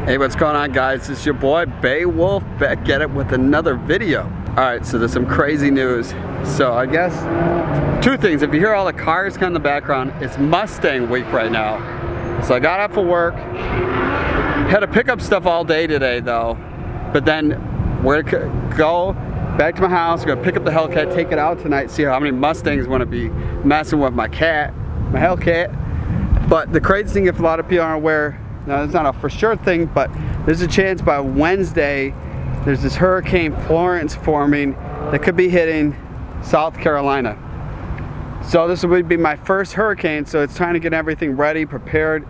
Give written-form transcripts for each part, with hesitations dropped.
Hey, what's going on, guys? It's your boy Beowulf back at it with another video. Alright, so there's some crazy news. So I guess two things. If you hear all the cars kind of in the background, it's Mustang week right now. So I got up for work, had to pick up stuff all day today though, but then we're gonna go back to my house, gonna pick up the Hellcat, take it out tonight, see how many Mustangs want to be messing with my Hellcat. But the crazy thing, if a lot of people aren't aware, now it's not a for sure thing, but there's a chance by Wednesday there's this Hurricane Florence forming that could be hitting South Carolina. So this would be my first hurricane, so it's trying to get everything ready, prepared.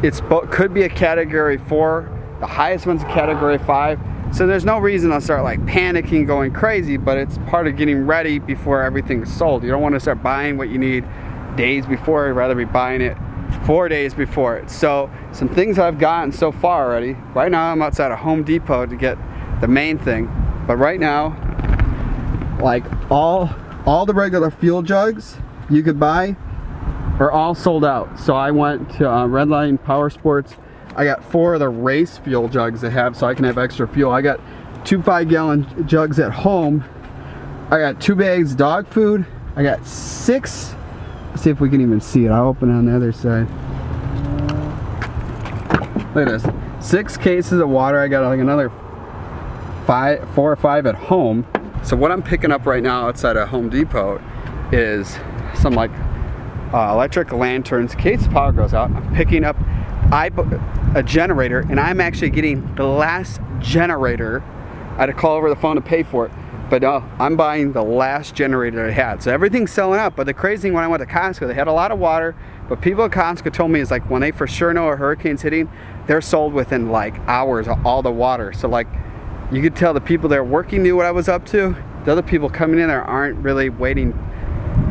It's could be a Category 4, the highest one's a Category 5. So there's no reason to start like panicking, going crazy, but it's part of getting ready before everything's sold. You don't want to start buying what you need days before, you'd rather be buying it 4 days before it. So some things I've gotten so far already. Right now I'm outside of Home Depot to get the main thing, but right now, like all the regular fuel jugs you could buy are all sold out. So I went to Redline Power Sports. I got 4 of the race fuel jugs they have, so I can have extra fuel. I got 2 5-gallon jugs at home. I got 2 bags dog food. I got 6. Let's see if we can even see it. I'll open it on the other side. Look at this. 6 cases of water. I got like another 4 or 5 at home. So what I'm picking up right now outside of Home Depot is some like electric lanterns in case the power goes out. I'm picking up a generator, and I'm actually getting the last generator. I had to call over the phone to pay for it, but I'm buying the last generator I had. So everything's selling out. But the crazy thing, when I went to Costco, they had a lot of water, but people at Costco told me is like when they for sure know a hurricane's hitting, they're sold within like hours of all the water. So like you could tell the people there working knew what I was up to. The other people coming in there aren't really waiting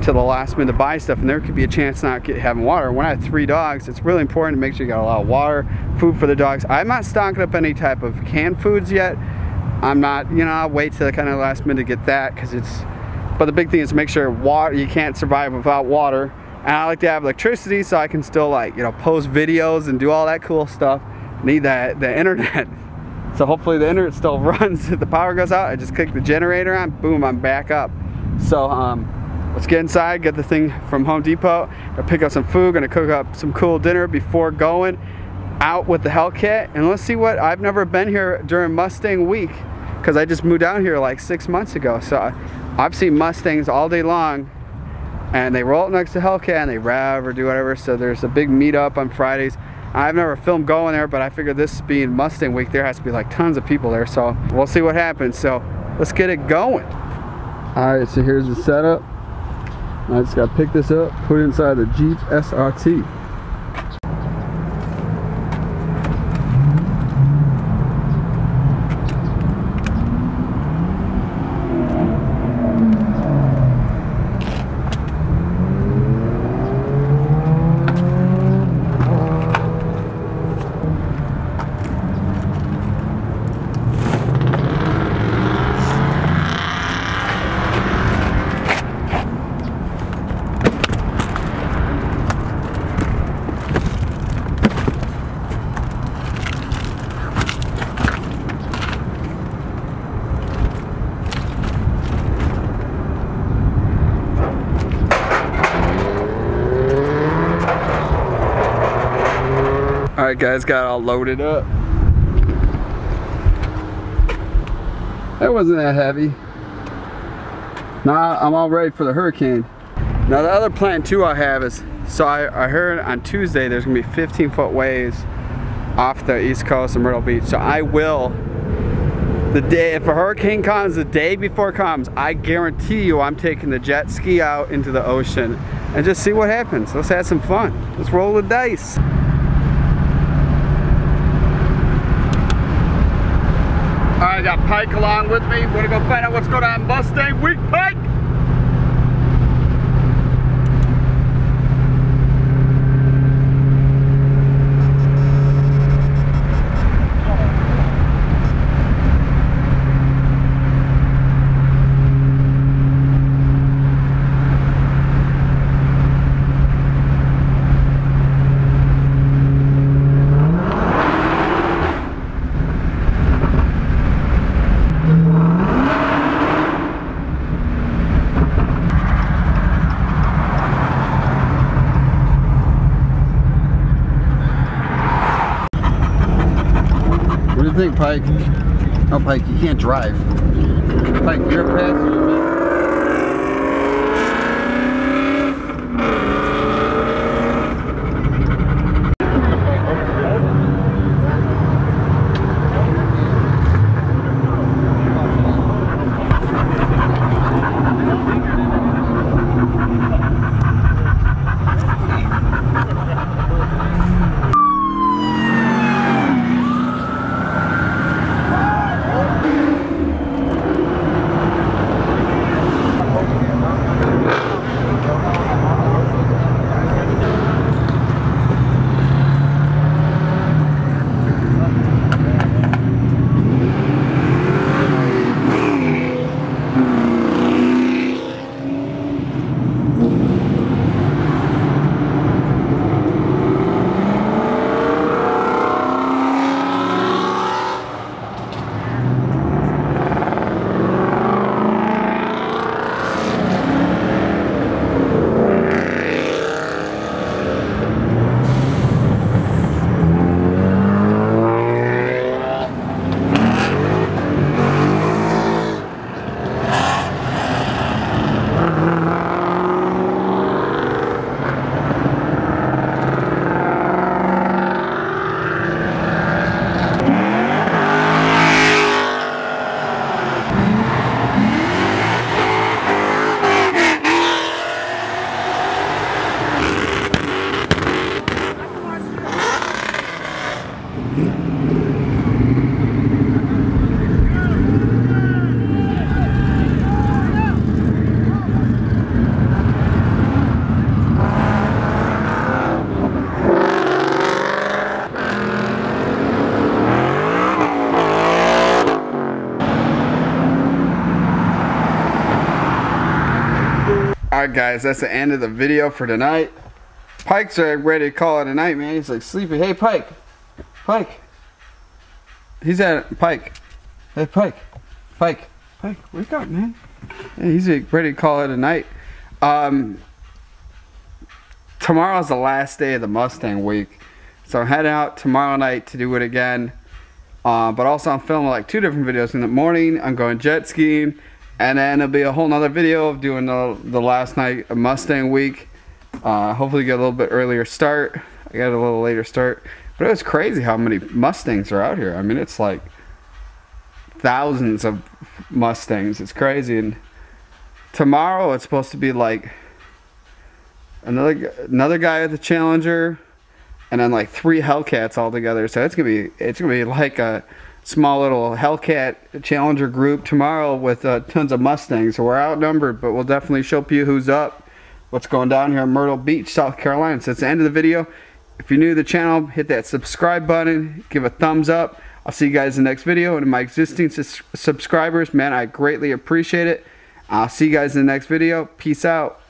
till the last minute to buy stuff, and there could be a chance not having water. When I have 3 dogs, it's really important to make sure you got a lot of water, food for the dogs. I'm not stocking up any type of canned foods yet. I'm not, you know, I'll wait till the kind of last minute to get that, because it's, but the big thing is to make sure water, you can't survive without water. And I like to have electricity so I can still, like, you know, post videos and do all that cool stuff. Need that, the internet. So hopefully the internet still runs. If the power goes out, I just click the generator on, boom, I'm back up. So let's get inside, get the thing from Home Depot, gonna pick up some food, gonna cook up some cool dinner before going out with the Hellcat. And let's see what, I've never been here during Mustang week, because I just moved down here like 6 months ago. So I've seen Mustangs all day long, and they roll up next to Hellcat and they rev or do whatever. So there's a big meetup on Fridays. I've never filmed going there, but I figured this being Mustang week, there has to be like tons of people there. So we'll see what happens. So let's get it going. All right, so here's the setup. I just got to pick this up, put it inside the Jeep SRT. Alright guys, got all loaded up. That wasn't that heavy. Now I'm all ready for the hurricane. Now the other plan too I have is, so I heard on Tuesday there's gonna be 15-foot waves off the east coast of Myrtle Beach. So I will, the day, if a hurricane comes, the day before it comes, I guarantee you I'm taking the jet ski out into the ocean and just see what happens. Let's have some fun. Let's roll the dice. I got Pike along with me. We're gonna go find out what's going on Mustang week, Pike! you think, Pike? Oh, Pike, you can't drive. Pike, you're a passenger, man. Alright guys, that's the end of the video for tonight. Pike's ready to call it a night, man. He's like sleepy. Hey Pike. Pike. He's at Pike. Hey Pike. Pike. Pike, wake up, man. Yeah, he's ready to call it a night. Tomorrow's the last day of the Mustang week. So I'm heading out tomorrow night to do it again. But also I'm filming like 2 different videos. In the morning, I'm going jet skiing. And then it'll be a whole nother video of doing the last night of Mustang week. Hopefully get a little bit earlier start. I got a little later start. But it was crazy how many Mustangs are out here. I mean, it's like thousands of Mustangs. It's crazy. And tomorrow it's supposed to be like another guy with the Challenger, and then like 3 Hellcats all together. So it's gonna be like a small little Hellcat Challenger group tomorrow with tons of Mustangs. So we're outnumbered, but we'll definitely show you who's up, what's going down here in Myrtle Beach, South Carolina. So that's the end of the video. If you're new to the channel, hit that subscribe button, give a thumbs up. I'll see you guys in the next video. And to my existing subscribers, man, I greatly appreciate it. I'll see you guys in the next video. Peace out.